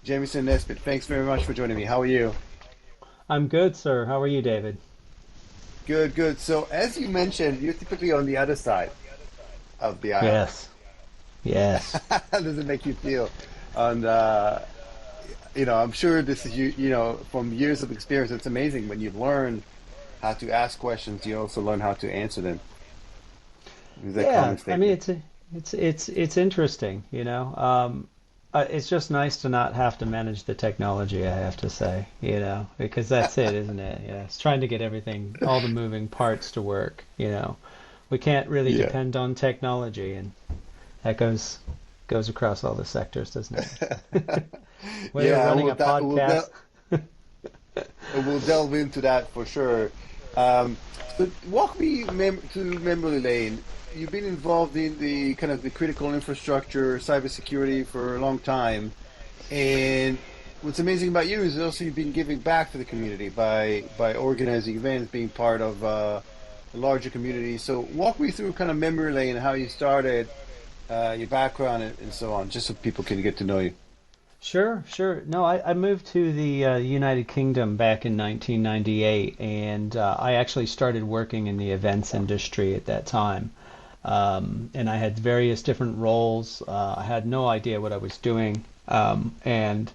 Jamison Nesbitt, thanks very much for joining me. How are you? I'm good, sir. How are you, David? Good, good. So, as you mentioned, you're typically on the other side of the aisle. Yes. Yes. How does it make you feel? And I'm sure this is from years of experience. It's amazing when you learn how to ask questions. You also learn how to answer them. Is that a Yeah. common I mean, statement? it's interesting, it's just nice to not have to manage the technology, I have to say, because that's it, isn't it? Yeah. It's trying to get everything, all the moving parts to work. We can't really Yeah. depend on technology, and that goes across all the sectors, doesn't it? Whether you're Yeah, running a podcast. we'll delve into that for sure. Um, but walk me to memory lane. You've been involved in the kind of the critical infrastructure, cybersecurity for a long time, and what's amazing about you is also you've been giving back to the community by organizing events, being part of a larger community. So walk me through kind of memory lane, how you started, your background, and so on, just so people can get to know you. Sure, sure. No, I moved to the United Kingdom back in 1998, and I actually started working in the events industry at that time. And I had various different roles. I had no idea what I was doing, and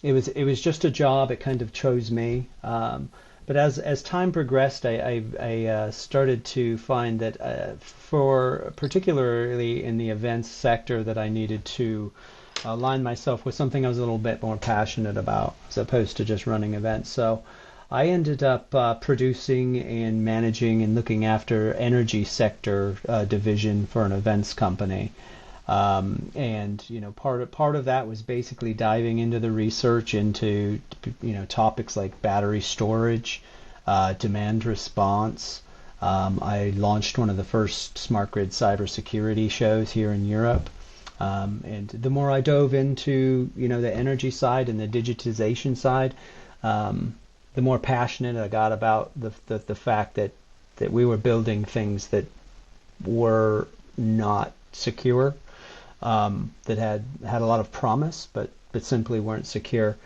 it was just a job. It kind of chose me. But as time progressed, I started to find that for particularly in the events sector that I needed to align myself with something I was a little bit more passionate about as opposed to just running events. So I ended up producing and managing and looking after energy sector division for an events company. And part of that was basically diving into the research into topics like battery storage, demand response. I launched one of the first smart grid cybersecurity shows here in Europe. And the more I dove into the energy side and the digitization side, the more passionate I got about the fact that we were building things that were not secure, that had a lot of promise, but simply weren't secure.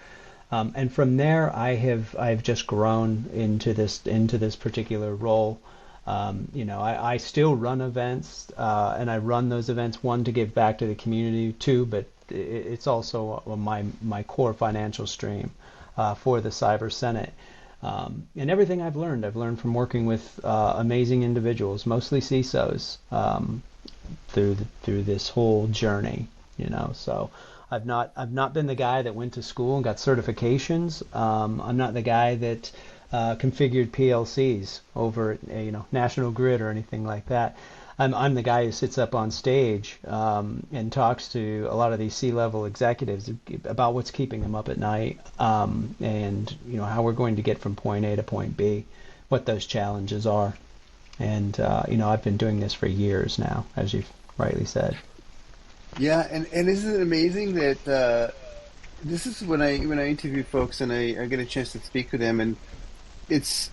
And from there, I've just grown into this particular role. I still run events, and I run those events, one, to give back to the community, two, but it's also my core financial stream for the Cyber Senate. And everything I've learned from working with amazing individuals, mostly CISOs, through this whole journey. So I've not been the guy that went to school and got certifications. I'm not the guy that configured PLCs over at National Grid or anything like that. I'm the guy who sits up on stage and talks to a lot of these C-level executives about what's keeping them up at night, and how we're going to get from point A to point B, what those challenges are. And I've been doing this for years now, as you've rightly said. Yeah, and isn't it amazing that this is when I interview folks and I get a chance to speak with them, and it's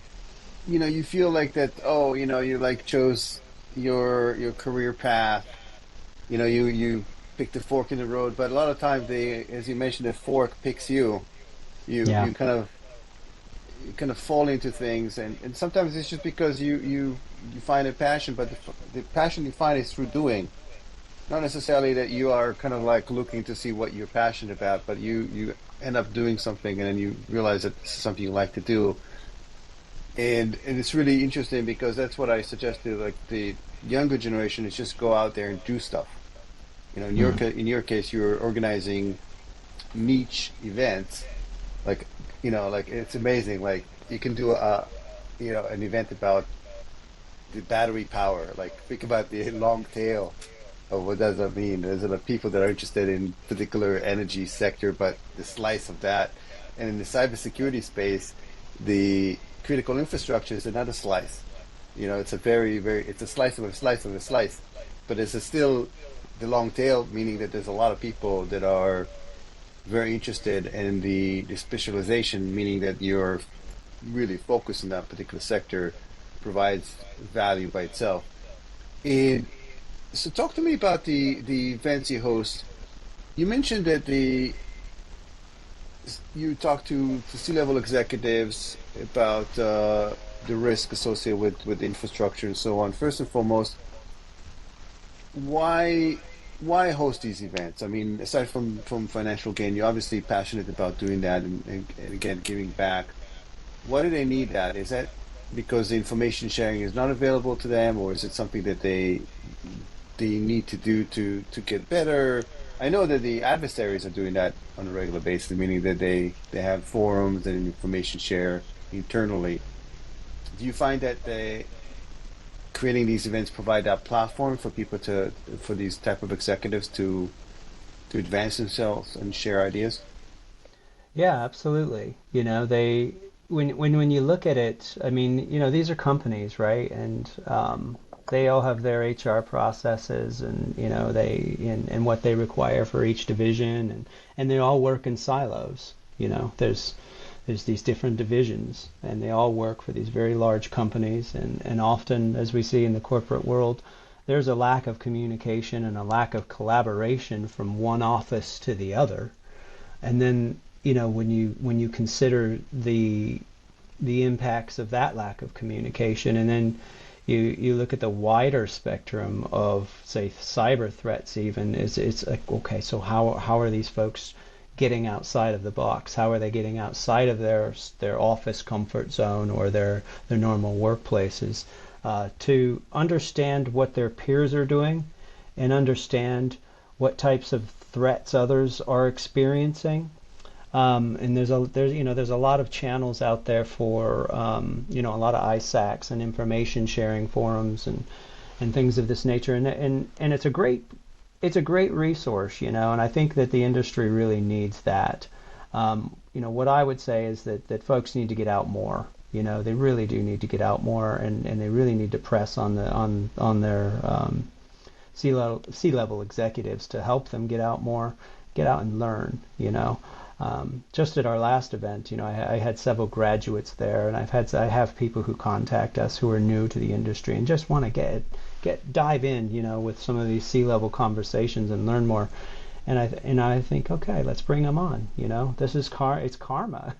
you feel like that, oh, you like chose your career path, you picked a fork in the road, but a lot of times they, as you mentioned, the fork picks you. you Yeah. you kind of fall into things, and sometimes it's just because you find a passion, but the passion you find is through doing, not necessarily that you are kind of like looking to see what you're passionate about, but you end up doing something and then you realize that this is something you like to do. And it's really interesting because that's what I suggest to like the younger generation is just go out there and do stuff. Mm. In your case, you're organizing niche events, like like it's amazing. Like you can do an event about the battery power. Like think about the long tail of what does that mean. There's a lot of people that are interested in particular energy sector, but the slice of that, and in the cybersecurity space, the critical infrastructure is another slice. It's a it's a slice of a slice of a slice, but it's still the long tail, meaning that there's a lot of people that are very interested in the specialization, meaning that you're really focused on that particular sector, provides value by itself. And so, talk to me about the events you host. You mentioned that you talk to C-level executives about the risk associated with infrastructure and so on. First and foremost, why why host these events? I mean, aside from financial gain, you're obviously passionate about doing that and again giving back. Why do they need that? Is that because the information sharing is not available to them, or is it something that they need to do to get better? I know that the adversaries are doing that on a regular basis, meaning that they have forums and information share internally. Do you find that they creating these events provide that platform for people to for these type of executives to advance themselves and share ideas? Yeah, absolutely. They when you look at it, I mean, these are companies, right? And they all have their HR processes, and and what they require for each division, and they all work in silos. There's these different divisions, and they all work for these very large companies, and often, as we see in the corporate world, there's a lack of communication and a lack of collaboration from one office to the other. And then, when you consider the impacts of that lack of communication, and then you look at the wider spectrum of, say, cyber threats, even, it's like, okay, so how are these folks getting outside of the box? How are they getting outside of their office comfort zone or their normal workplaces, to understand what their peers are doing and understand what types of threats others are experiencing. And there's a lot of channels out there for a lot of ISACs and information sharing forums and things of this nature, and it's a great resource, and I think that the industry really needs that. What I would say is that folks need to get out more. They really do need to get out more, and they really need to press on their C-level executives to help them get out more, get out and learn. Just at our last event, I had several graduates there, and I have people who contact us who are new to the industry and just want to dive in, with some of these C-level conversations and learn more. And I think, okay, let's bring them on. This is it's karma.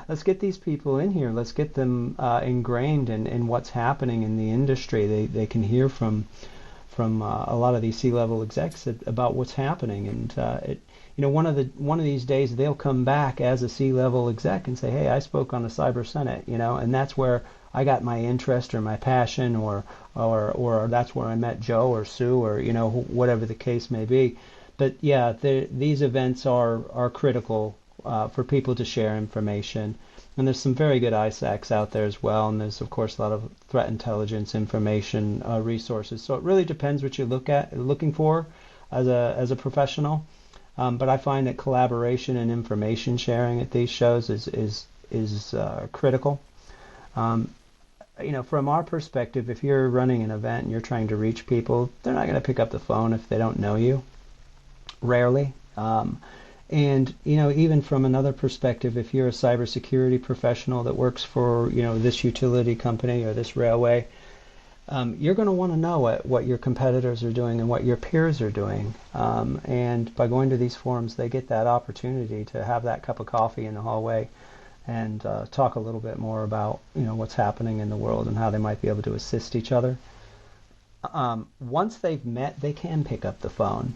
Let's get these people in here. Let's get them ingrained in what's happening in the industry. They can hear from a lot of these C-level execs about what's happening, and one of these days they'll come back as a C-level exec and say, "Hey, I spoke on the Cyber Senate," and that's where I got my interest or my passion, or that's where I met Joe or Sue, or whatever the case may be. But yeah, these events are critical for people to share information. And there's some very good ISACs out there as well, and there's of course a lot of threat intelligence information resources. So it really depends what you're looking for as a professional. But I find that collaboration and information sharing at these shows is critical. Um, from our perspective, if you're running an event and you're trying to reach people, they're not going to pick up the phone if they don't know you. Rarely. And even from another perspective, if you're a cybersecurity professional that works for this utility company or this railway, you're going to want to know what your competitors are doing and what your peers are doing. And by going to these forums, they get that opportunity to have that cup of coffee in the hallway and talk a little bit more about what's happening in the world and how they might be able to assist each other. Once they've met, they can pick up the phone.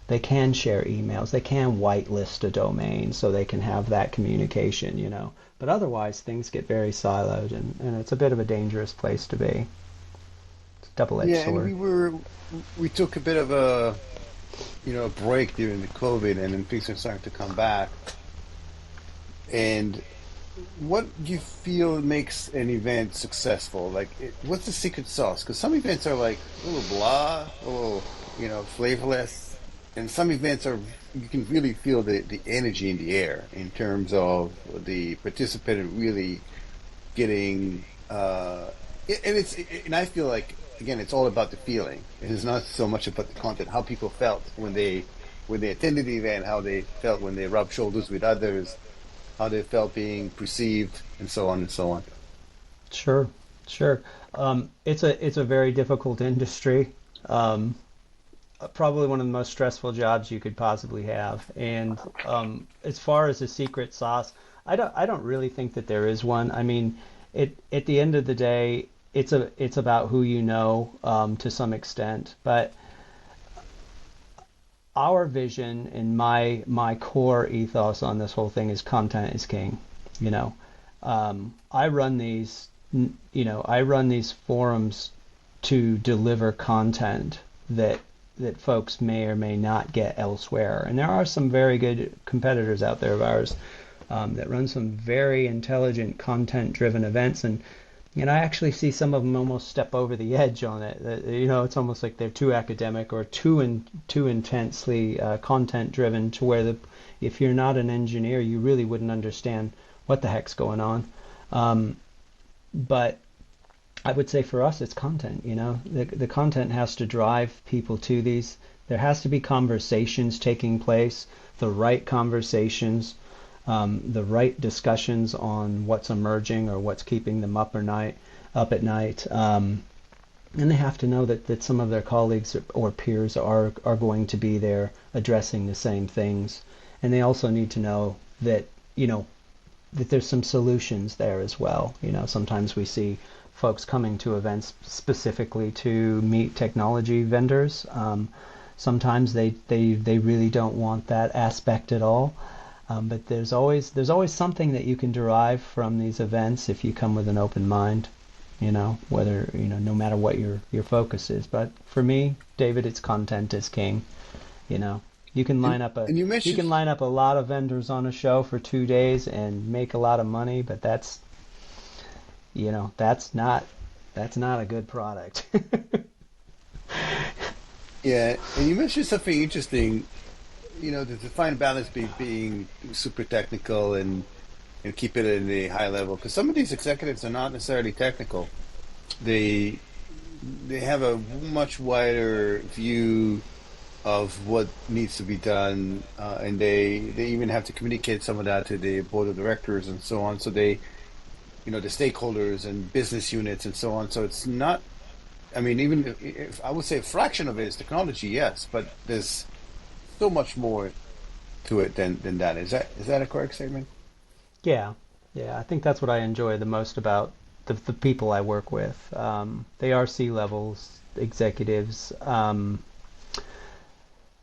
They can share emails. They can whitelist a domain so they can have that communication. But otherwise, things get very siloed, and it's a bit of a dangerous place to be. It's a double-edged Yeah, and sword. we took a bit of a a break during the COVID, and then things are starting to come back. And what do you feel makes an event successful? Like, what's the secret sauce? Because some events are like a little blah, a little, flavorless, and some events are you can really feel the energy in the air in terms of the participant really getting. And I feel like again, it's all about the feeling. It is not so much about the content, how people felt when they attended the event, how they felt when they rubbed shoulders with others, how they felt being perceived, and so on and so on. Sure, sure. It's a very difficult industry. Um, probably one of the most stressful jobs you could possibly have. And as far as a secret sauce, I don't really think that there is one. I mean, at the end of the day, it's about who you know to some extent. But our vision and my core ethos on this whole thing is content is king. You know, I run these, I run these forums to deliver content that folks may or may not get elsewhere. And there are some very good competitors out there of ours that run some very intelligent content-driven events, and I actually see some of them almost step over the edge on it. It's almost like they're too academic or too intensely content-driven to where if you're not an engineer, you really wouldn't understand what the heck's going on. But I would say for us, it's content. The content has to drive people to these. There has to be conversations taking place, the right conversations, the right discussions on what's emerging or what's keeping them up at night. And they have to know that some of their colleagues or peers are going to be there addressing the same things. And they also need to know that, that there's some solutions there as well. Sometimes we see folks coming to events specifically to meet technology vendors. Sometimes they really don't want that aspect at all. But there's always something that you can derive from these events if you come with an open mind. Whether no matter what your focus is. But for me, David, it's content is king. You can line up And you mentioned, a lot of vendors on a show for 2 days and make a lot of money, but that's not a good product. yeah, and you mentioned something interesting. The fine balance being super technical and keep it in the high level. Because some of these executives are not necessarily technical. They they have a much wider view of what needs to be done, and they even have to communicate some of that to the board of directors and so on. So the stakeholders and business units and so on. So it's not. I mean, even if I would say a fraction of it is technology, yes, but there's so much more to it than that. Is that a correct statement? Yeah, yeah. I think that's what I enjoy the most about the people I work with. They are C-levels executives.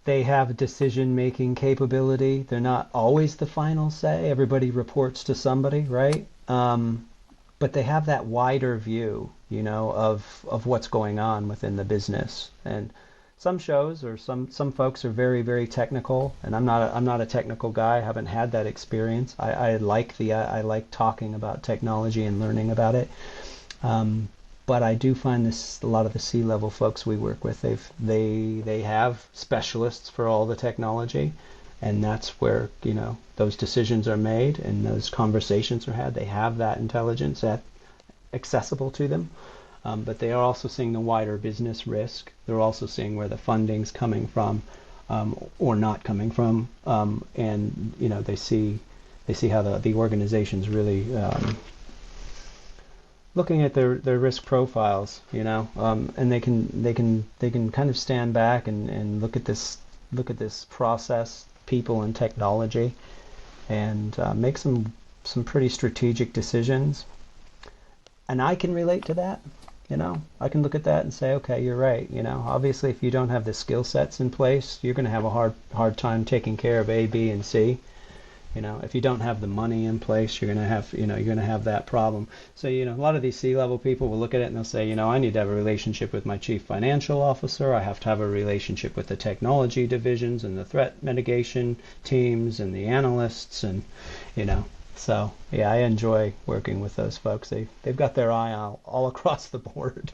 They have decision-making capability. They're not always the final say. Everybody reports to somebody, right? But they have that wider view, of what's going on within the business. And some shows or some folks are very, very technical, and I'm not a technical guy. I haven't had that experience. I like talking about technology and learning about it. But I do find a lot of the C-level folks we work with, they have specialists for all the technology, and that's where those decisions are made and those conversations are had. They have that intelligence accessible to them, but they are also seeing the wider business risk. They're also seeing where the funding's coming from, or not coming from, and they see how the organization's really looking at their risk profiles, and they can kind of stand back and look at this process, people, and technology, and make some pretty strategic decisions. And I can relate to that. I can look at that and say, okay, you're right. Obviously, if you don't have the skill sets in place, you're going to have a hard time taking care of A, B, and C. If you don't have the money in place, you're going to have that problem. So, a lot of these C-level people will look at it and they'll say, I need to have a relationship with my chief financial officer. I have to have a relationship with the technology divisions and the threat mitigation teams and the analysts, and so yeah, I enjoy working with those folks. They've got their eye all across the board.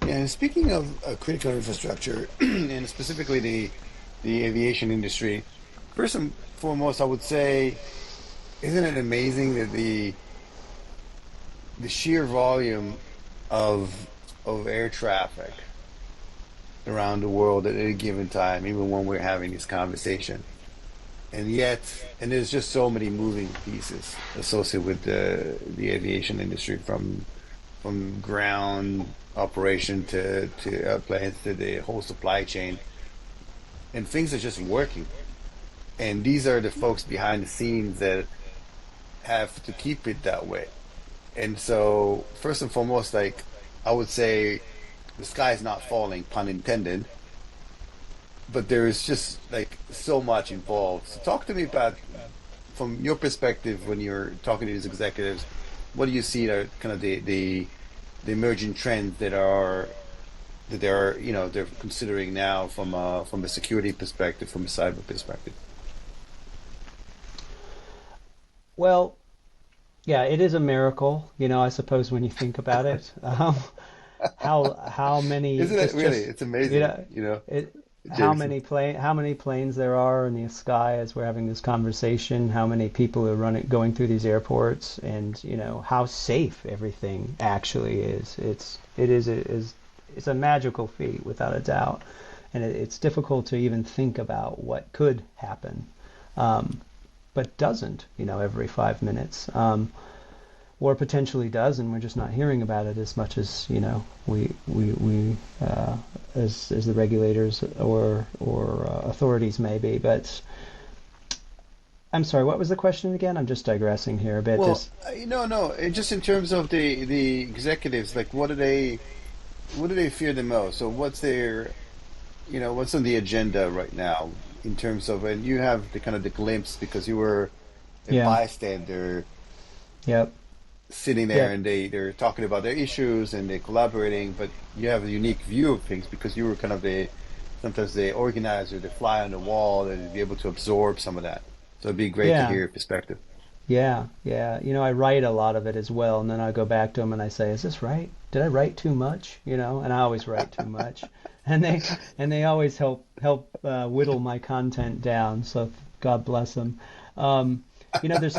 And speaking of critical infrastructure, and specifically the aviation industry, first and foremost, I would say, isn't it amazing that the sheer volume of air traffic around the world at any given time, even when we're having this conversation, and there's just so many moving pieces associated with the aviation industry, from from ground operation to airplanes to the whole supply chain, and things are just working. And these are the folks behind the scenes that have to keep it that way. And so, first and foremost, like I would say, the sky is not falling, pun intended, but there is just like so much involved. So, talk to me about, from your perspective, when you're talking to these executives, what do you see are kind of the emerging trends that they're they're considering now from a security perspective, from a cyber perspective? Well, yeah, it is a miracle, I suppose when you think about it. How many Isn't it really? just It's you amazing, know it Jameson. how many planes there are in the sky as we're having this conversation, how many people are running going through these airports, and how safe everything actually is. It's a magical feat without a doubt, and it's difficult to even think about what could happen, um, but doesn't, every 5 minutes. Or potentially does, and we're just not hearing about it as much as we as the regulators or authorities may be. But I'm sorry, what was the question again? I'm just digressing here a bit. Well, Just no, no. Just in terms of the executives, like what do they fear the most? So what's their what's on the agenda right now in terms of, and you have the kind of the glimpse because you were a yeah, bystander yep, sitting there, yep, and they're talking about their issues and they're collaborating, but you have a unique view of things because you were kind of the sometimes the organizer, the fly on the wall, and be able to absorb some of that. So it'd be great to hear yeah. your perspective. Yeah, yeah. I write a lot of it as well, and then I go back to them and I say, "Is this right? Did I write too much?" And I always write too much, and they always help whittle my content down. So God bless them. Um, there's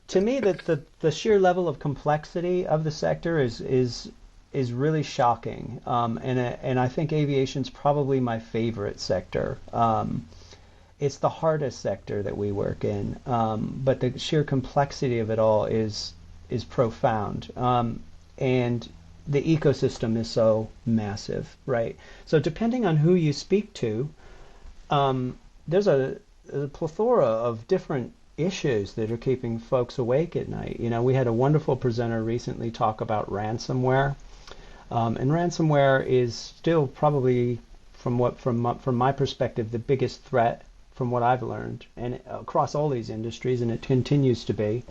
to me that the sheer level of complexity of the sector is really shocking, and I think aviation's probably my favorite sector. It's the hardest sector that we work in, but the sheer complexity of it all is profound, and the ecosystem is so massive, right? So depending on who you speak to, there's a plethora of different issues that are keeping folks awake at night. We had a wonderful presenter recently talk about ransomware, and ransomware is still probably, from my perspective, the biggest threat from what I've learned, and across all these industries, and it continues to be.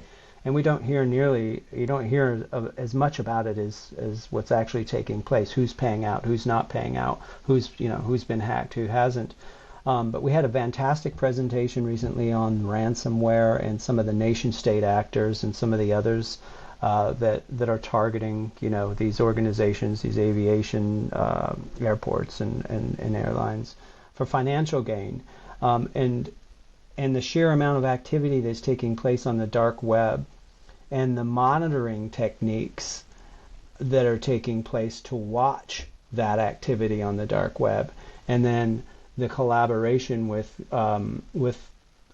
And you don't hear as much about it as what's actually taking place. Who's paying out? Who's not paying out? Who's been hacked? Who hasn't? But we had a fantastic presentation recently on ransomware and some of the nation state actors and some of the others that are targeting these organizations, these aviation airports and airlines for financial gain, and the sheer amount of activity that's taking place on the dark web and the monitoring techniques that are taking place to watch that activity on the dark web, and then the collaboration with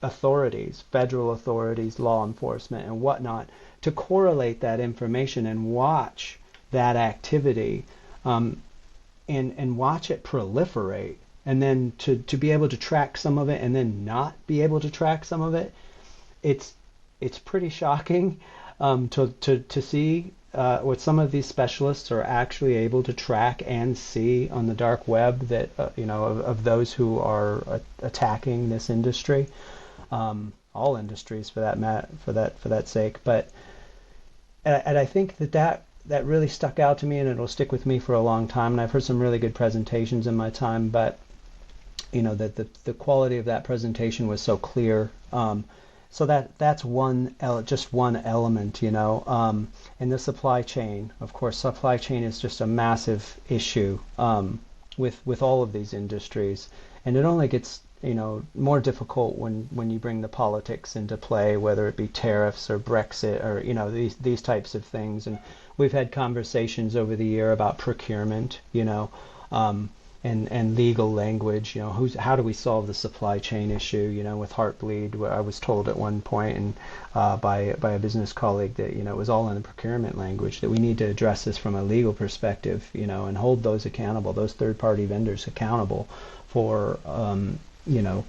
authorities, federal authorities, law enforcement, and whatnot, to correlate that information and watch that activity, and watch it proliferate, and then to be able to track some of it and then not be able to track some of it. It's pretty shocking, to see what some of these specialists are actually able to track and see on the dark web, that of those who are attacking this industry, all industries for that sake. But and I think that really stuck out to me, and it'll stick with me for a long time. And I've heard some really good presentations in my time, but that the quality of that presentation was so clear. So that's just one element, and the supply chain. Of course, supply chain is just a massive issue, with all of these industries, and it only gets more difficult when you bring the politics into play, whether it be tariffs or Brexit or these types of things. And we've had conversations over the year about procurement, and legal language. How do we solve the supply chain issue? With Heartbleed, where I was told at one point, and by a business colleague that it was all in the procurement language, that we need to address this from a legal perspective, and hold those accountable, those third-party vendors accountable for you know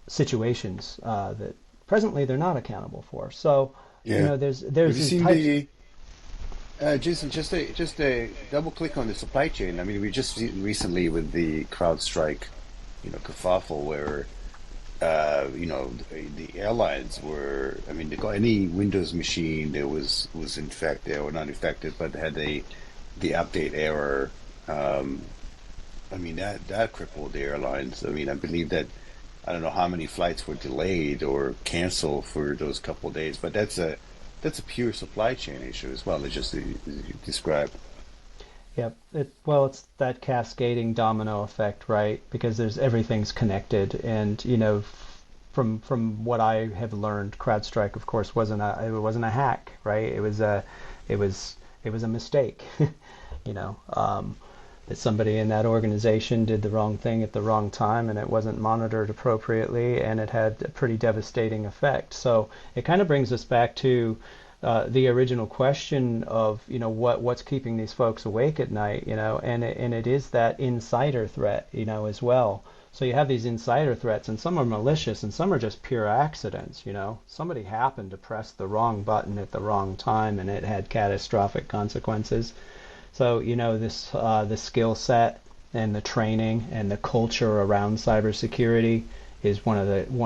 situations that presently they're not accountable for. So Yeah. there's Have you these seen types. the Jason? Just a double click on the supply chain. I mean, we just seen recently with the CrowdStrike, kerfuffle where the airlines were. I mean, they got any Windows machine that was infected or not infected, but had the update error. Um, I mean, that crippled the airlines. I mean, I believe that I don't know how many flights were delayed or canceled for those couple of days, but that's a pure supply chain issue as well. It's just as you described. Yep. Well, it's that cascading domino effect, right? Because there's everything's connected, and from what I have learned, CrowdStrike, of course, wasn't a hack, right? It was a mistake, you know, um, that somebody in that organization did the wrong thing at the wrong time, and it wasn't monitored appropriately, and it had a pretty devastating effect. So it kind of brings us back to the original question of what's keeping these folks awake at night, and it is that insider threat, as well. So you have these insider threats, and some are malicious, and some are just pure accidents. Somebody happened to press the wrong button at the wrong time, and it had catastrophic consequences. So this the skill set and the training and the culture around cybersecurity is one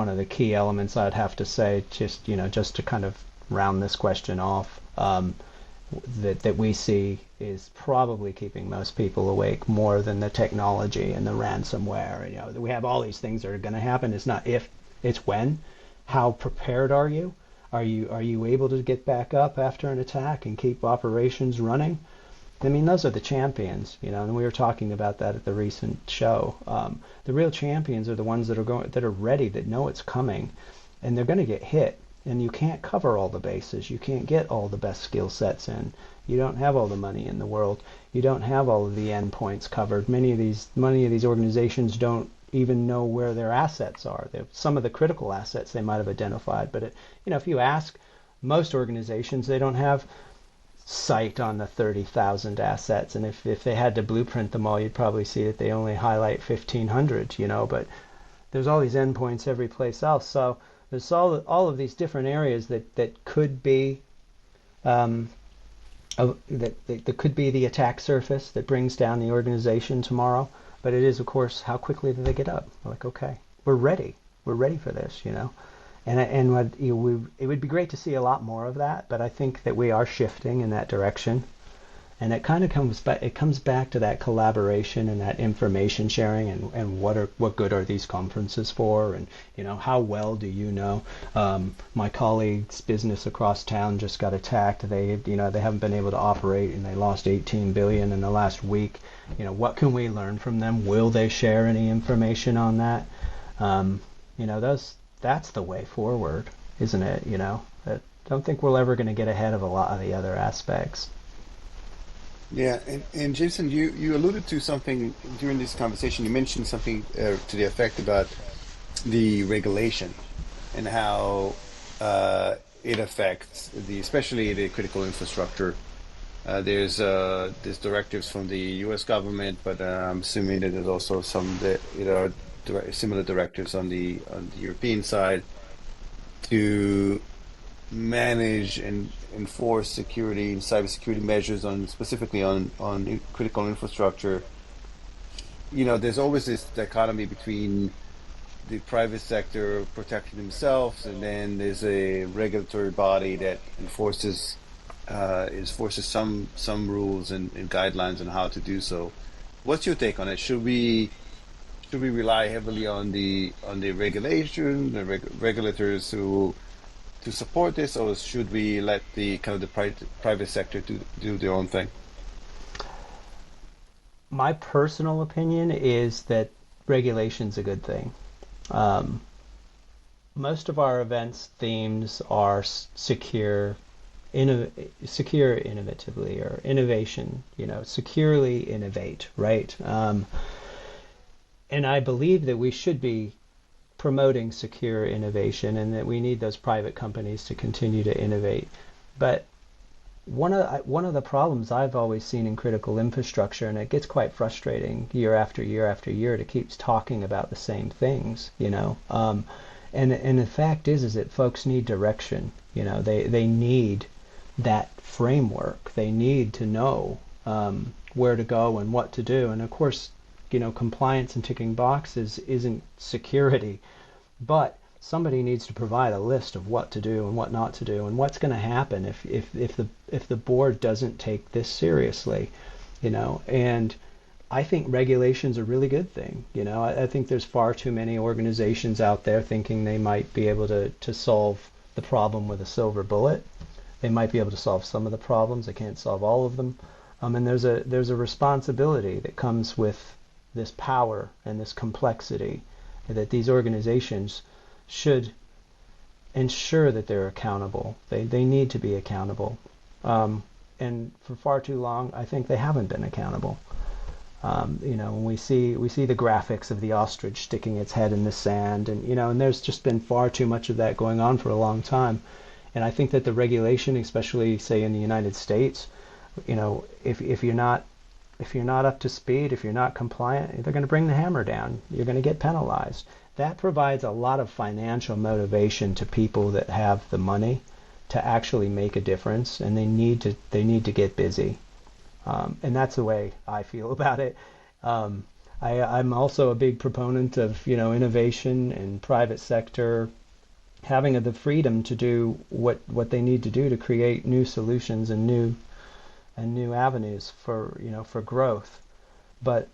of the key elements, I'd have to say, just to kind of round this question off, that we see is probably keeping most people awake more than the technology and the ransomware. We have all these things that are going to happen. It's not if, it's when. How prepared are you? Are you able to get back up after an attack and keep operations running? I mean, those are the champions, and we were talking about that at the recent show. The real champions are the ones that are ready, that know it's coming, and they're going to get hit. And you can't cover all the bases. You can't get all the best skill sets in. You don't have all the money in the world. You don't have all of the endpoints covered. Many of these organizations don't even know where their assets are. Some of the critical assets they might have identified, but if you ask most organizations, they don't have sight on the 30,000 assets. And if they had to blueprint them all, you'd probably see that they only highlight 1,500. But there's all these endpoints every place else. So there's all of these different areas that could be that could be the attack surface that brings down the organization tomorrow. But it is, of course, how quickly do they get up? Like, okay, we're ready. We're ready for this, And it would be great to see a lot more of that. But I think that we are shifting in that direction. And it kind of comes back. It comes back to that collaboration and that information sharing, and what good are these conferences for, and how well do you know? My colleague's business across town just got attacked. They haven't been able to operate, and they lost 18 billion in the last week. What can we learn from them? Will they share any information on that? That's the way forward, isn't it? I don't think we're ever going to get ahead of a lot of the other aspects. Yeah, and Jason, you alluded to something during this conversation. You mentioned something to the effect about the regulation and how it affects especially the critical infrastructure. There's directives from the U.S. government, but I'm assuming that there's also some that similar directives on the European side to manage and enforce security and cybersecurity measures on specifically on critical infrastructure. There's always this dichotomy between the private sector protecting themselves, and then there's a regulatory body that enforces some rules and guidelines on how to do so. What's your take on it? Should we rely heavily on the regulation, the regulators to support this, or should we let the kind of the private sector do their own thing? My personal opinion is that regulation's a good thing. Um, Most of our events themes are secure, secure innovatively, or innovation, securely innovate, right? And I believe that we should be promoting secure innovation, and that we need those private companies to continue to innovate. But one of the problems I've always seen in critical infrastructure, and it gets quite frustrating year after year after year to keep talking about the same things, and the fact is that folks need direction. They need that framework. They need to know where to go and what to do. And of course, compliance and ticking boxes isn't security, but somebody needs to provide a list of what to do and what not to do, and what's going to happen if the board doesn't take this seriously. And I think regulation's a really good thing. I think there's far too many organizations out there thinking they might be able to solve the problem with a silver bullet. They might be able to solve some of the problems. They can't solve all of them. And there's a responsibility that comes with this power and this complexity, that these organizations should ensure that they're accountable. They need to be accountable. And for far too long, I think they haven't been accountable. When we see the graphics of the ostrich sticking its head in the sand, and there's just been far too much of that going on for a long time. And I think that the regulation, especially say in the United States, if you're not up to speed, if you're not compliant, they're going to bring the hammer down. You're going to get penalized. That provides a lot of financial motivation to people that have the money to actually make a difference, and they need to get busy. And that's the way I feel about it. I'm also a big proponent of innovation and private sector having the freedom to do what they need to do to create new solutions and new avenues for growth. But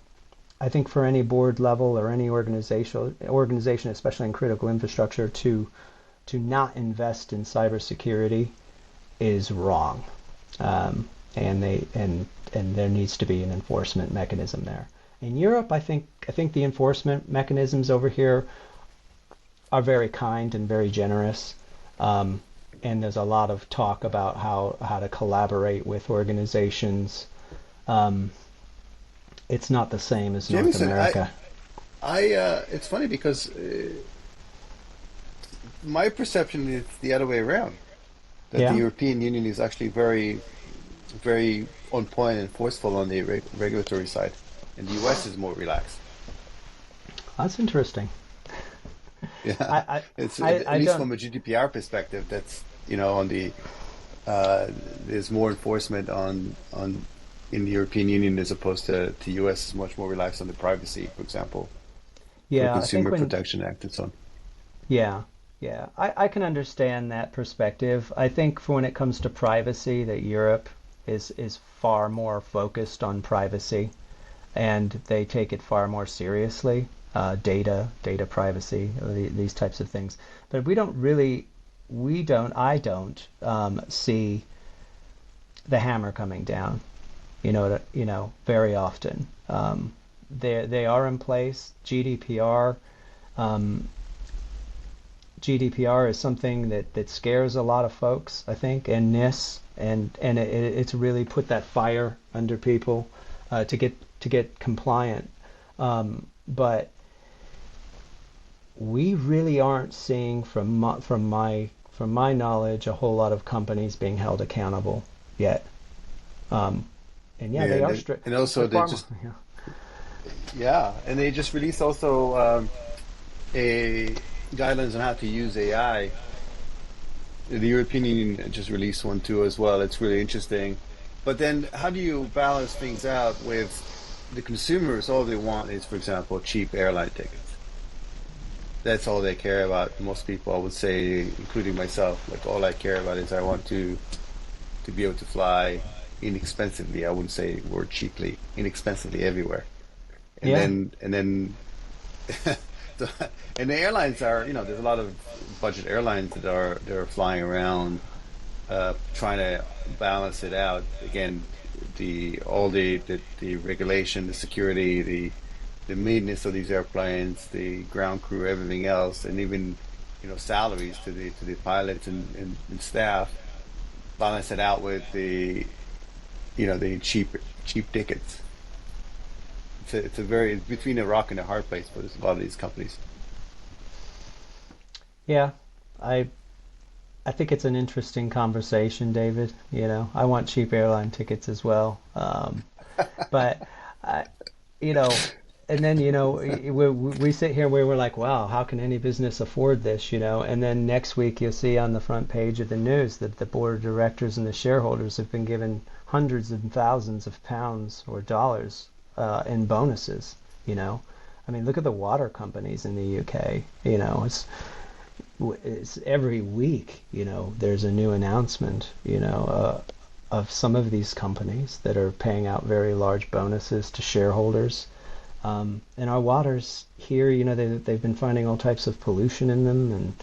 I think for any board level or any organization, especially in critical infrastructure, to not invest in cybersecurity is wrong. And there needs to be an enforcement mechanism there. In Europe, I think the enforcement mechanisms over here are very kind and very generous. And there's a lot of talk about how to collaborate with organizations. It's not the same as North Jamison, America. it's funny because my perception is the other way around. That the Yeah, European Union is actually very, very on point and forceful on the regulatory side, and the US is more relaxed. that's interesting. Yeah, I, it's I at least don't. from a GDPR perspective. That's on the there's more enforcement on in the European Union as opposed to US is much more relaxed on the privacy, for example, for Yeah, I think Consumer when. Protection Act and so on. Yeah, yeah, I can understand that perspective. I think for when it comes to privacy, that Europe is far more focused on privacy, and they take it far more seriously. Data privacy, these types of things. But I don't see the hammer coming down. Very often. They are in place. Um, GDPR is something that scares a lot of folks, I think, and it's really put that fire under people to get compliant. But we really aren't seeing from my knowledge a whole lot of companies being held accountable yet. Um, and yeah, Yeah, they and, are they, strict. and They're also they far more. just Yeah. yeah, and they just released also a guidelines on how to use AI. The European Union just released one too as well. It's really interesting. But then how do you balance things out with the consumers? All they want is, for example, cheap airline tickets. That's all they care about. Most people, I would say, including myself, like all I care about is I want to be able to fly inexpensively. I wouldn't say the word cheaply, inexpensively everywhere. And Yeah. then so, and the airlines are, there's a lot of budget airlines that are flying around, trying to balance it out. Again, the regulation, the security, the maintenance of these airplanes, the ground crew, everything else, and even salaries to the pilots and staff. balance it out with the cheap tickets. It's a very it's between a rock and a hard place for a lot of these companies. Yeah, I I think it's an interesting conversation, David. I want cheap airline tickets as well. But I, you know, and then we sit here and we're like, wow, how can any business afford this? And then next week you'll see on the front page of the news that the board of directors and the shareholders have been given hundreds and thousands of pounds or dollars in bonuses. You know, I mean, look at the water companies in the UK. It's every week. There's a new announcement. Of some of these companies that are paying out very large bonuses to shareholders. And our waters here, they've been finding all types of pollution in them, and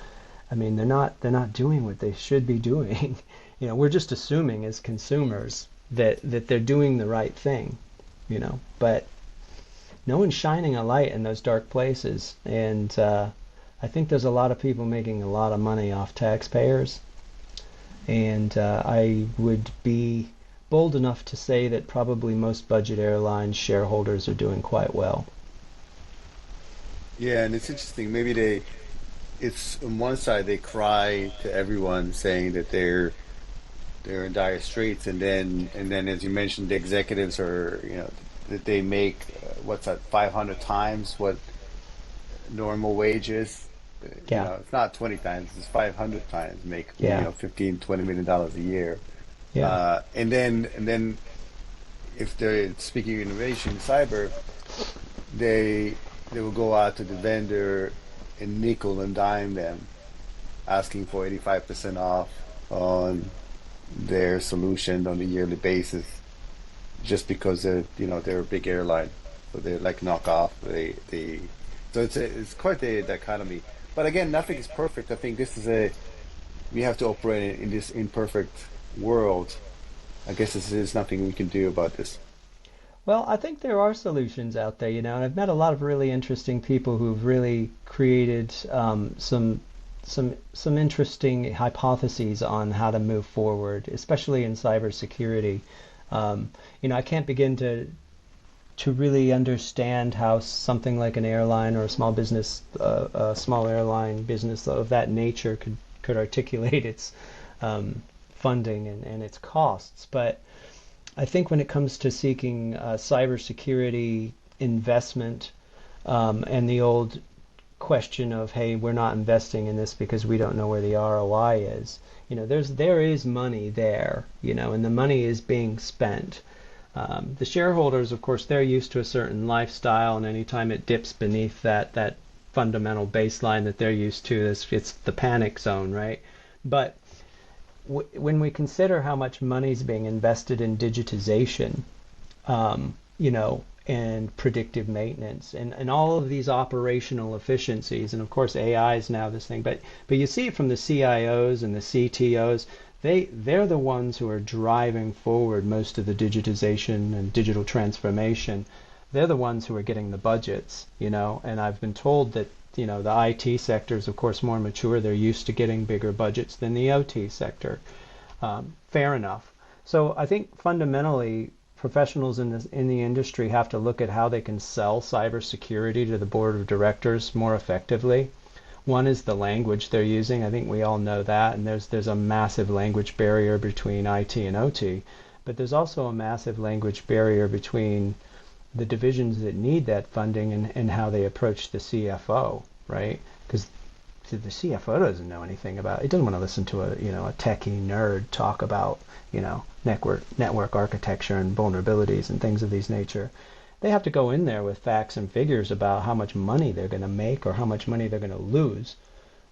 I mean they're not doing what they should be doing. We're just assuming as consumers that they're doing the right thing, but no one's shining a light in those dark places, and I think there's a lot of people making a lot of money off taxpayers, and I would be bold enough to say that probably most budget airline shareholders are doing quite well. Yeah, and it's interesting. Maybe it's on one side they cry to everyone saying that they're in dire straits, and then as you mentioned, the executives are that they make what's that 500 times what normal wages. Yeah, It's not 20 times, it's 500 times make yeah, 15-20 million dollars a year. yeah, And then if they're speaking of innovation in cyber, they will go out to the vendor and nickel and dime them, asking for 85% off on their solution on a yearly basis, just because they're a big airline, so they're like knockoff. So it's quite the dichotomy. But again, nothing is perfect. I think this is we have to operate in this imperfect world. I guess there's nothing we can do about this. well, I think there are solutions out there, and I've met a lot of really interesting people who've really created some interesting hypotheses on how to move forward, especially in cybersecurity. I can't begin to really understand how something like an airline or a small business, a small airline business of that nature could articulate its funding and its costs. But I think when it comes to seeking cybersecurity investment, and the old question of, hey, we're not investing in this because we don't know where the ROI is. There is money there, and the money is being spent. The shareholders, of course, they're used to a certain lifestyle, and anytime it dips beneath that fundamental baseline that they're used to, it's the panic zone, right? But when we consider how much money is being invested in digitization, and predictive maintenance and all of these operational efficiencies, and of course AI is now this thing, but you see it from the CIOs and the CTOs. They're the ones who are driving forward most of the digitization and digital transformation. They're the ones who are getting the budgets, and I've been told that the IT sector is of course more mature. They're used to getting bigger budgets than the OT sector. Fair enough. So I think fundamentally professionals in the industry have to look at how they can sell cybersecurity to the board of directors more effectively. One is the language they're using. I think we all know that, and there's a massive language barrier between IT and OT, but there's also a massive language barrier between the divisions that need that funding and how they approach the CFO, right? Because the CFO doesn't know anything about it. He doesn't want to listen to a techie nerd talk about network architecture and vulnerabilities and things of these nature. They have to go in there with facts and figures about how much money they're going to make or how much money they're going to lose,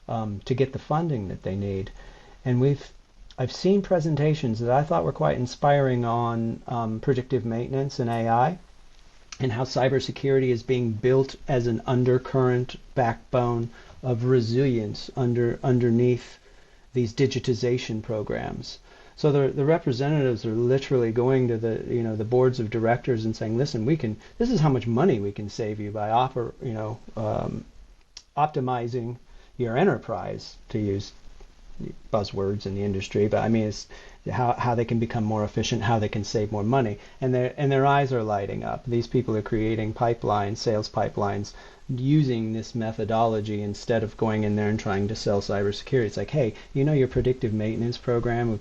to get the funding that they need. And I've seen presentations that I thought were quite inspiring on predictive maintenance and AI, and how cybersecurity is being built as an undercurrent backbone of resilience underneath these digitization programs. So the representatives are literally going to the boards of directors and saying, listen, this is how much money we can save you by optimizing your enterprise, to use buzzwords in the industry, but I mean it's how they can become more efficient, how they can save more money, and their eyes are lighting up. These people are creating pipelines, sales pipelines, using this methodology instead of going in there and trying to sell cybersecurity. It's like, hey, your predictive maintenance program, you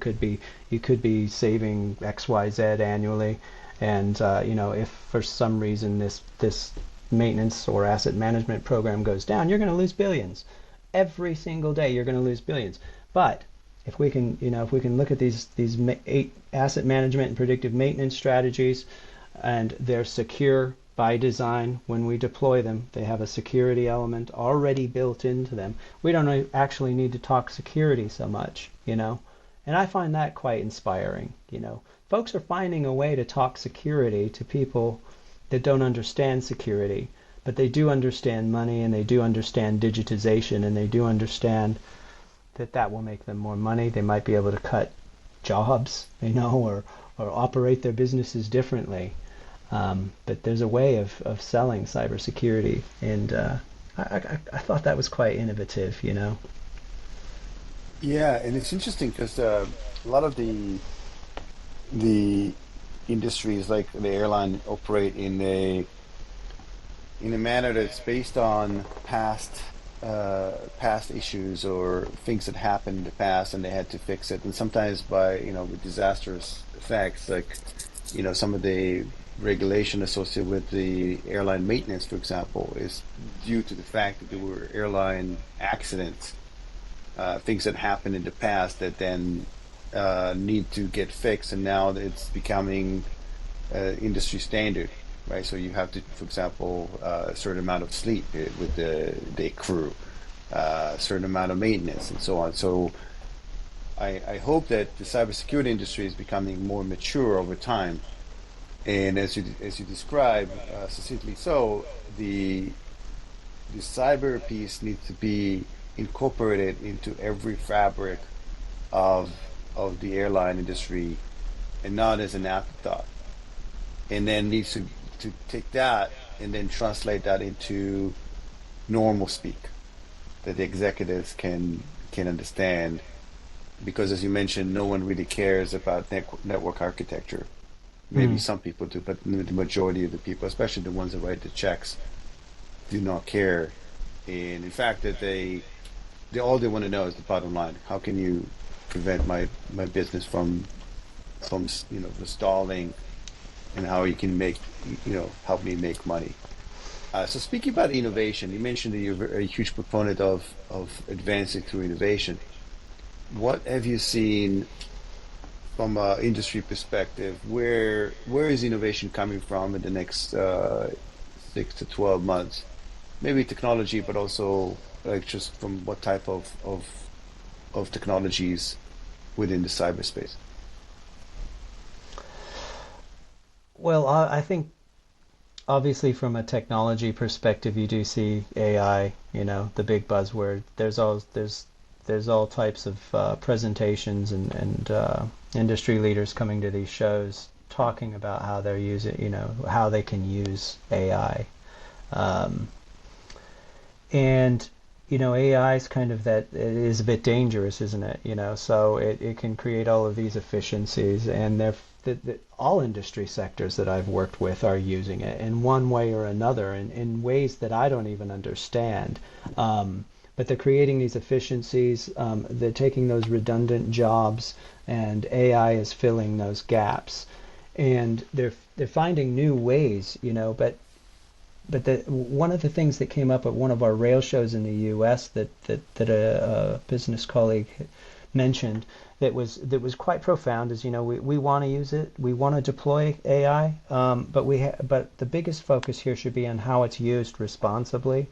could be saving XYZ annually, and if for some reason this maintenance or asset management program goes down, you're going to lose billions. Every single day you're going to lose billions. But if we can look at these 8 asset management and predictive maintenance strategies, and they're secure by design. When we deploy them, they have a security element already built into them. We don't actually need to talk security so much. And I find that quite inspiring. Folks are finding a way to talk security to people that don't understand security, but they do understand money, and they do understand digitization, and they do understand that will make them more money. They might be able to cut jobs, or operate their businesses differently. But there's a way of selling cybersecurity, and I thought that was quite innovative. Yeah, and it's interesting because a lot of the industries like the airline operate in a manner that's based on past issues or things that happened in the past and they had to fix it, and sometimes by with disastrous effects, like some of the regulation associated with the airline maintenance, for example, is due to the fact that there were airline accidents, things that happened in the past that then need to get fixed, and now it's becoming industry standard, right? So you have to, for example, a certain amount of sleep with the crew, a certain amount of maintenance, and so on. So I hope that the cybersecurity industry is becoming more mature over time, and as you describe succinctly, so the cyber piece needs to be incorporated into every fabric of the airline industry, and not as an afterthought, and then needs to take that and then translate that into normal speak that the executives can understand, because as you mentioned, no one really cares about network architecture. Maybe Mm. some people do, but the majority of the people, especially the ones that write the checks, do not care. And in fact, that they all they want to know is the bottom line. How can you prevent my business from the stalling, and how you can help me make money. So speaking about innovation, you mentioned that you're a huge proponent of advancing through innovation. What have you seen from an industry perspective? Where is innovation coming from in the next 6 to 12 months? Maybe technology, but also like just from what type of technologies within the cyberspace. Well, I think obviously from a technology perspective, you do see AI, the big buzzword. There's all types of presentations and industry leaders coming to these shows talking about how they're how they can use AI. Um, and AI is kind of that, it is a bit dangerous, isn't it? So it can create all of these efficiencies, and all industry sectors that I've worked with are using it in one way or another, in ways that I don't even understand. But they're creating these efficiencies. They're taking those redundant jobs, and AI is filling those gaps. And they're finding new ways, but one of the things that came up at one of our rail shows in the U.S. that a business colleague mentioned, that was quite profound is, we want to use it, we want to deploy AI, but the biggest focus here should be on how it's used responsibly,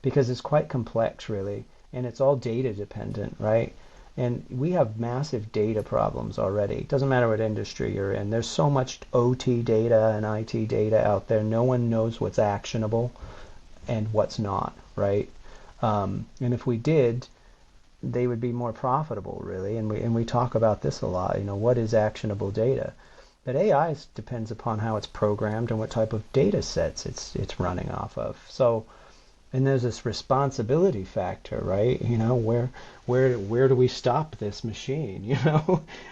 because it's quite complex, really, and it's all data dependent, right? And we have massive data problems already. It doesn't matter what industry you're in. There's so much OT data and IT data out there. No one knows what's actionable and what's not, right? And if we did, they would be more profitable, really. And we talk about this a lot. What is actionable data? But AI depends upon how it's programmed and what type of data sets it's running off of. So And there's this responsibility factor, right? Where do we stop this machine?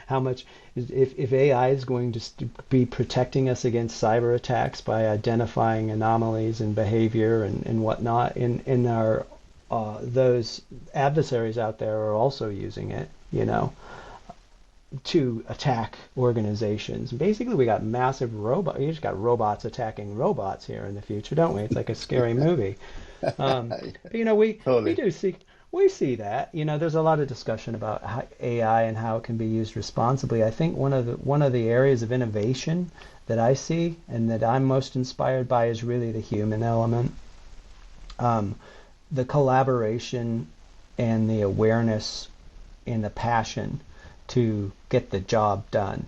How much if AI is going to be protecting us against cyber attacks by identifying anomalies in behavior and whatnot, in our those adversaries out there are also using it, to attack organizations. Basically, we got massive robots. You just got robots attacking robots here in the future, don't we? It's like a scary movie. But we Totally. do see we see that. There's a lot of discussion about AI and how it can be used responsibly. I think one of the areas of innovation that I see and that I'm most inspired by is really the human element, um, the collaboration and the awareness and the passion to get the job done,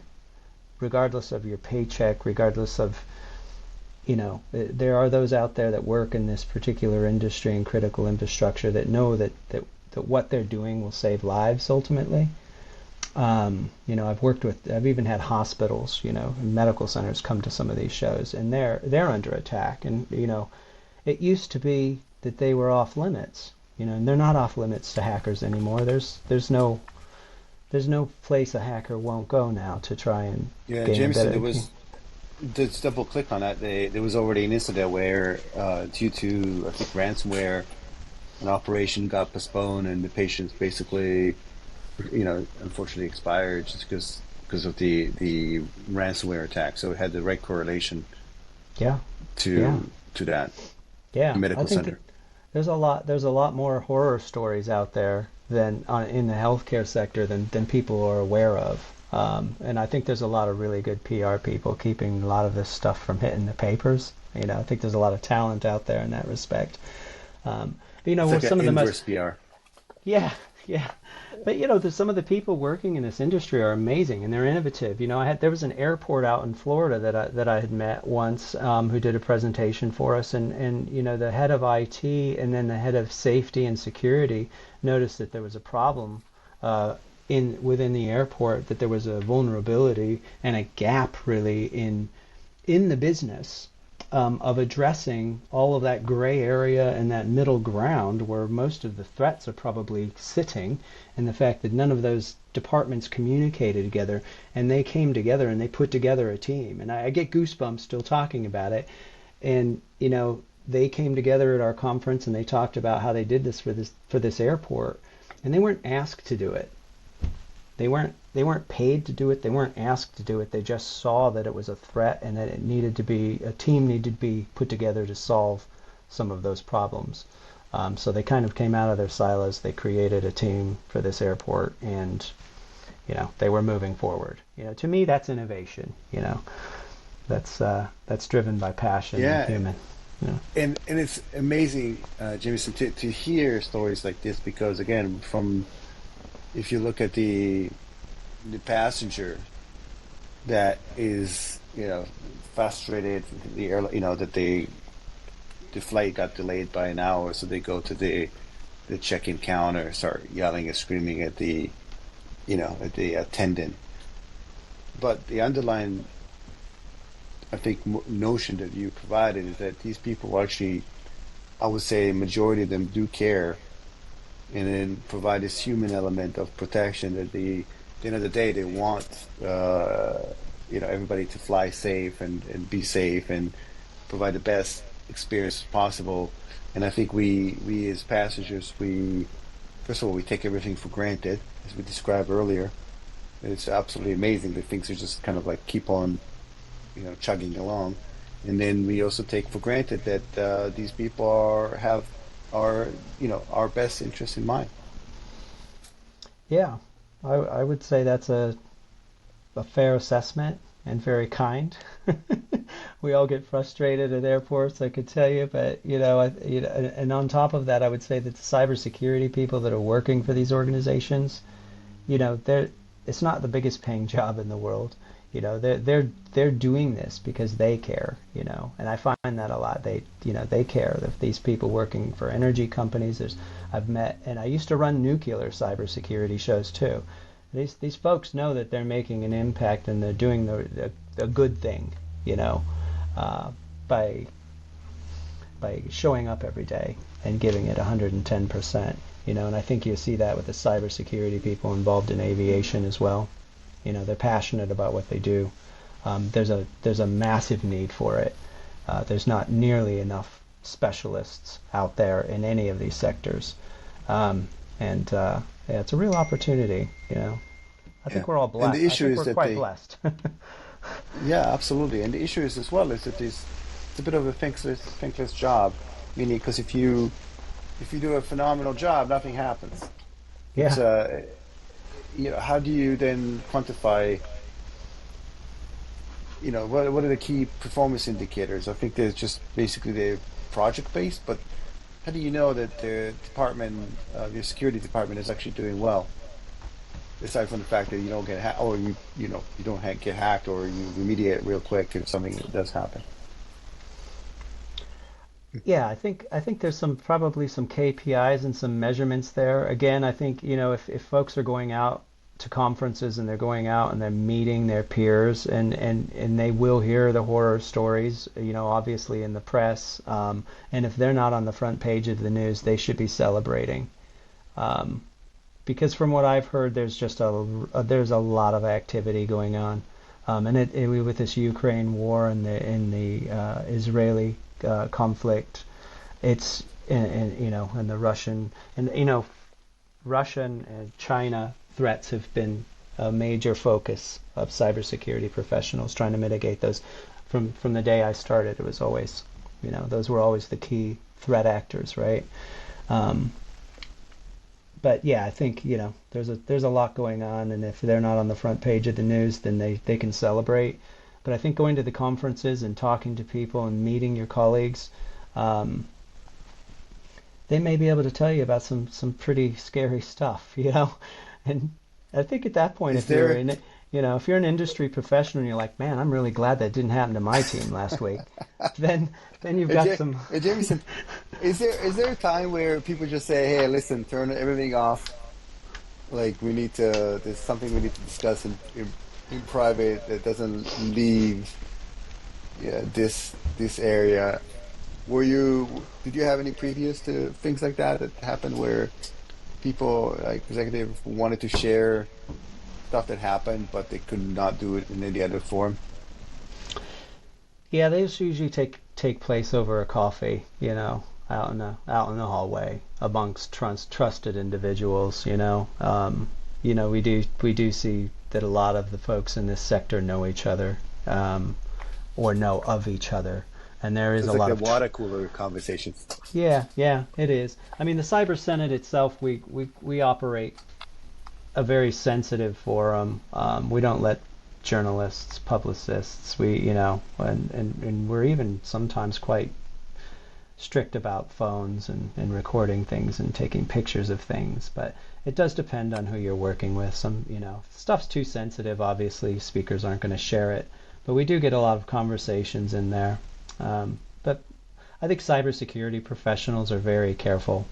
regardless of your paycheck, regardless of there are those out there that work in this particular industry and critical infrastructure that know that what they're doing will save lives ultimately. I've even had hospitals, and medical centers come to some of these shows, and they're under attack. And it used to be that they were off limits, and they're not off limits to hackers anymore. There's no place a hacker won't go now to try and Yeah, gain a Jameson, there better. was just double click on that. There was already an incident where, due to I think ransomware, an operation got postponed, and the patients basically, unfortunately expired just because of the ransomware attack. So it had the right correlation Yeah, yeah, to that yeah. I medical think that center. there's a lot more horror stories out there than in the healthcare sector than people are aware of. And I think there's a lot of really good PR people keeping a lot of this stuff from hitting the papers. I think there's a lot of talent out there in that respect. It's Well, like an some of the most. inverse PR. Yeah, yeah. But some of the people working in this industry are amazing and they're innovative. There was an airport out in Florida that I had met once, who did a presentation for us, and the head of IT and then the head of safety and security noticed that there was a problem, in within the airport, that there was a vulnerability and a gap really in the business, of addressing all of that gray area and that middle ground where most of the threats are probably sitting, and the fact that none of those departments communicated together, and they came together and they put together a team. And I get goosebumps still talking about it. And they came together at our conference and they talked about how they did this for this airport, and they weren't asked to do it. They weren't paid to do it. They weren't asked to do it. They just saw that it was a threat and that a team needed to be put together to solve some of those problems. So they kind of came out of their silos. They created a team for this airport, and they were moving forward. To me, that's innovation. That's driven by passion and Yeah, human. and it's amazing, Jameson, to hear stories like this because again, from if you look at the passenger that is frustrated with the airline, that the flight got delayed by an hour, so they go to the check-in counter, start yelling and screaming at the attendant. But the underlying, I think, notion that you provided is that these people actually, I would say, majority of them do care, and then provide this human element of protection that the end of the day they want everybody to fly safe and be safe and provide the best experience possible. And I think we as passengers, we first of all we take everything for granted as we described earlier. It's absolutely amazing that things are just kind of like keep on chugging along. And then we also take for granted that these people have our best interest in mind. Yeah, I would say that's a fair assessment and very kind. We all get frustrated at airports, I could tell you, but and on top of that, I would say that the cybersecurity people that are working for these organizations, they're it's not the biggest paying job in the world. They're doing this because they care, and I find that a lot. They care. If these people working for energy companies, I've met, and I used to run nuclear cybersecurity shows too. These folks know that they're making an impact and they're doing a good thing, uh, by by showing up every day and giving it 110%. And I think you see that with the cybersecurity people involved in aviation as well. They're passionate about what they do. There's a massive need for it. There's not nearly enough specialists out there in any of these sectors, and yeah, it's a real opportunity. I Yeah. think we're all And blessed. the I issue think is we're that quite they, blessed. yeah, absolutely. And the issue is as well is that it's a bit of a thankless job, meaning because if you do a phenomenal job, nothing happens. It's Yeah. how do you then quantify, what are the key performance indicators? I think there's just basically the project based, but how do you know that the department, your security department is actually doing well? Aside from the fact that you don't get hacked, or you don't get hacked, or you remediate real quick if something does happen. Yeah, I think there's probably some KPIs and some measurements there. Again, I think, if folks are going out to conferences and they're going out and they're meeting their peers, and they will hear the horror stories, obviously in the press, and if they're not on the front page of the news, they should be celebrating. Um, because from what I've heard, there's a lot of activity going on, and with this Ukraine war and the Israeli conflict, it's and the Russian and China threats have been a major focus of cybersecurity professionals trying to mitigate those. From the day I started, it was always, those were always the key threat actors, right? Um, but yeah, I think there's a lot going on, and if they're not on the front page of the news, then they can celebrate. But I think going to the conferences and talking to people and meeting your colleagues, um, they may be able to tell you about some pretty scary stuff, And I think at that point, Is if you're there in, if you're an industry professional and you're like, man, I'm really glad that didn't happen to my team last week, then you've got some. Jameson, is there a time where people just say, "Hey, listen, turn everything off. Like there's something we need to discuss in private that doesn't leave, yeah, this area." Did you have any previous to things like that happened where people like executive wanted to share stuff that happened, but they could not do it in any other form? Yeah, they usually take place over a coffee, out in the hallway amongst trusted individuals. We do see that a lot of the folks in this sector know each other, or know of each other, and there So is it's a like lot the of water cooler conversations. yeah, yeah, it is. I mean, the Cyber Senate itself, we operate a very sensitive forum. We don't let journalists, publicists, and we're even sometimes quite strict about phones and recording things and taking pictures of things. But it does depend on who you're working with. If stuff's too sensitive, obviously speakers aren't going to share it. But we do get a lot of conversations in there. But I think cybersecurity professionals are very careful.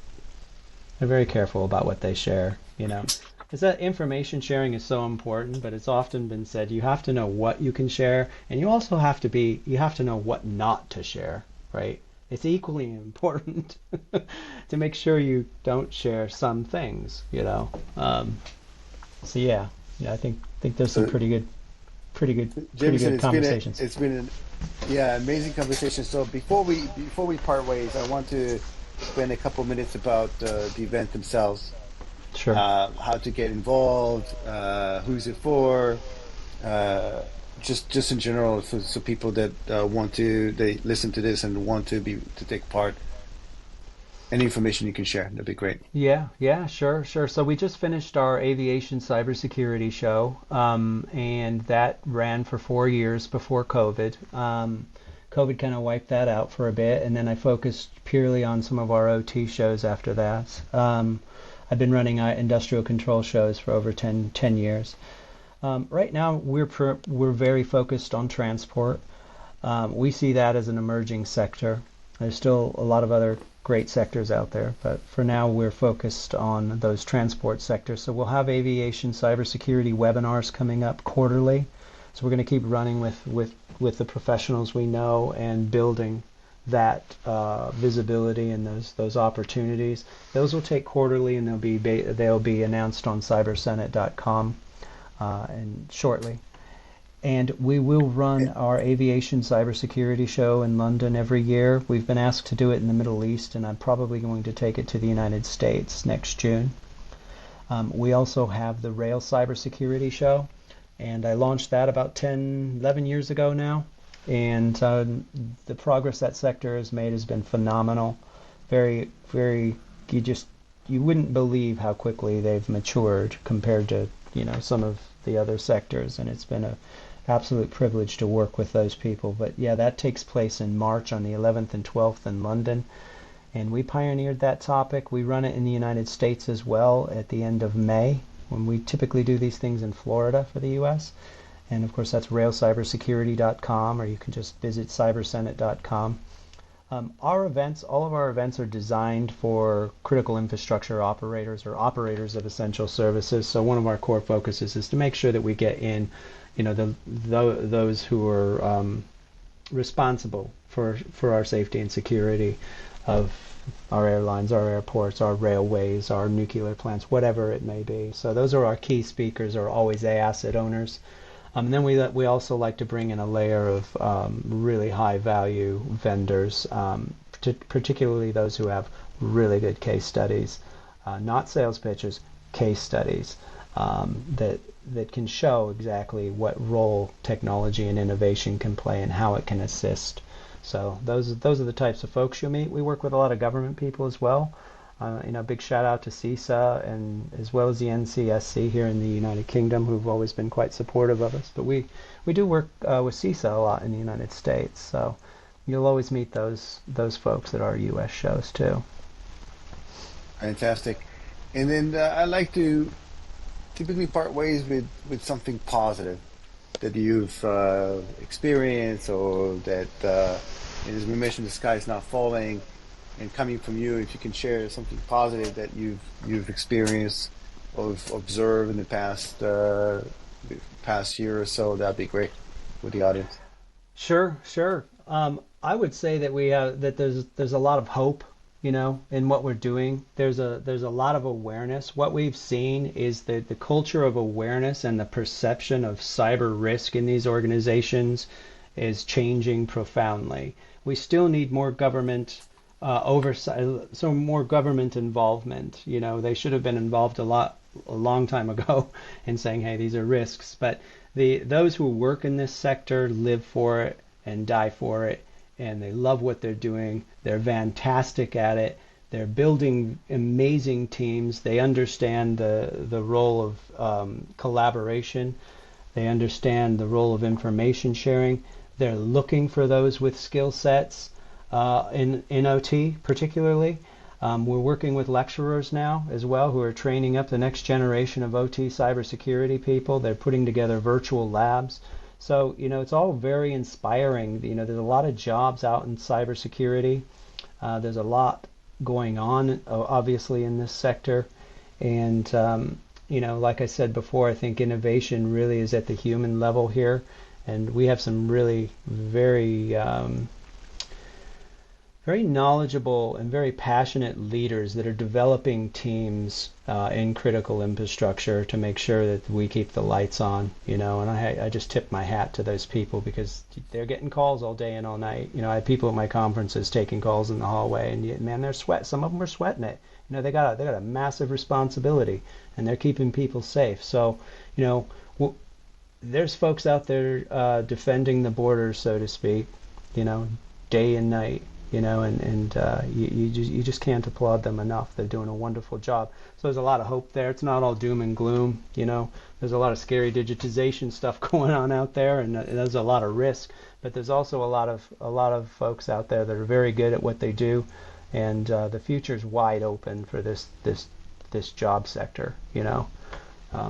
They're very careful about what they share, Because that information sharing is so important, but it's often been said you have to know what you can share, and you have to know what not to share, right? It's equally important to make sure you don't share some things, So yeah, I think there's some So, pretty good Jameson, conversations. it's been an yeah, amazing conversation. So before we part ways, I want to spend a couple minutes about the event themselves, Sure. how to get involved, who's it for, uh, just in general, so people that they listen to this and want to take part. Any information you can share, that'd be great. Yeah, yeah, sure, sure. So we just finished our aviation cybersecurity show, and that ran for 4 years before COVID. COVID kind of wiped that out for a bit, and then I focused purely on some of our OT shows after that. I've been running industrial control shows for over 10 years. Right now, we're very focused on transport. We see that as an emerging sector. There's still a lot of other great sectors out there, but for now we're focused on those transport sectors. So we'll have aviation cybersecurity webinars coming up quarterly. So we're going to keep running with the professionals we know and building that visibility and those opportunities. Those will take quarterly, and they'll be announced on cybersenate.com and shortly. And we will run our aviation cybersecurity show in London every year. We've been asked to do it in the Middle East, and I'm probably going to take it to the United States next June. We also have the Rail Cybersecurity Show, and I launched that about 10, 11 years ago now. And the progress that sector has made has been phenomenal. Very, very, you wouldn't believe how quickly they've matured compared to, some of the other sectors. And it's been an absolute privilege to work with those people. But yeah, that takes place in March on the 11th and 12th in London. And we pioneered that topic. We run it in the United States as well at the end of May, when we typically do these things in Florida for the U.S. And of course, that's railcybersecurity.com, or you can just visit cybersenate.com. All of our events are designed for critical infrastructure operators or operators of essential services. So one of our core focuses is to make sure that we get in, those who are responsible for our safety and security of our airlines, our airports, our railways, our nuclear plants, whatever it may be. So those are our key speakers, are always the asset owners. And then we also like to bring in a layer of really high value vendors, particularly those who have really good case studies, not sales pitches, case studies that can show exactly what role technology and innovation can play and how it can assist. So those are the types of folks you'll meet. We work with a lot of government people as well. Big shout out to CISA and as well as the NCSC here in the United Kingdom, who've always been quite supportive of us. But we do work with CISA a lot in the United States. So you'll always meet those folks at our U.S. shows too. Fantastic. And then I like to typically part ways with something positive that you've experienced, or that, as we mentioned, the sky is not falling. And coming from you, if you can share something positive that you've experienced or observed in the past year or so, that'd be great with the audience. Sure. I would say that there's a lot of hope, in what we're doing. There's a lot of awareness. What we've seen is that the culture of awareness and the perception of cyber risk in these organizations is changing profoundly. We still need more government oversight, so more government involvement. They should have been involved a long time ago in saying, hey, these are risks. But those who work in this sector live for it and die for it, and they love what they're doing. They're fantastic at it. They're building amazing teams. They understand the role of collaboration. They understand the role of information sharing. They're looking for those with skill sets in OT particularly. We're working with lecturers now as well who are training up the next generation of OT cybersecurity people. They're putting together virtual labs. So, it's all very inspiring. There's a lot of jobs out in cybersecurity. There's a lot going on, obviously, in this sector. And, like I said before, I think innovation really is at the human level here. And we have some really very knowledgeable and very passionate leaders that are developing teams in critical infrastructure to make sure that we keep the lights on, and I just tip my hat to those people because they're getting calls all day and all night. I had people at my conferences taking calls in the hallway, and man, some of them are sweating it. They got a massive responsibility, and they're keeping people safe. So, there's folks out there defending the borders, so to speak, day and night. You just can't applaud them enough. They're doing a wonderful job. So there's a lot of hope there. It's not all doom and gloom. There's a lot of scary digitization stuff going on out there, and there's a lot of risk. But there's also a lot of folks out there that are very good at what they do, and the future's wide open for this job sector.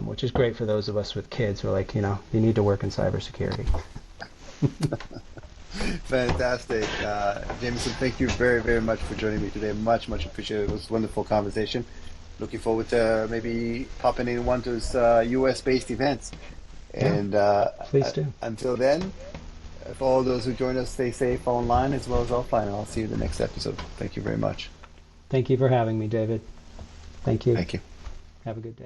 Which is great for those of us with kids who are like, you need to work in cybersecurity. Fantastic. Jamison, thank you very, very much for joining me today. Much, much appreciated. It was a wonderful conversation. Looking forward to maybe popping in one of those US-based events. And please do. Until then, if all those who join us stay safe online as well as offline, I'll see you in the next episode. Thank you very much. Thank you for having me, David. Thank you. Thank you. Have a good day.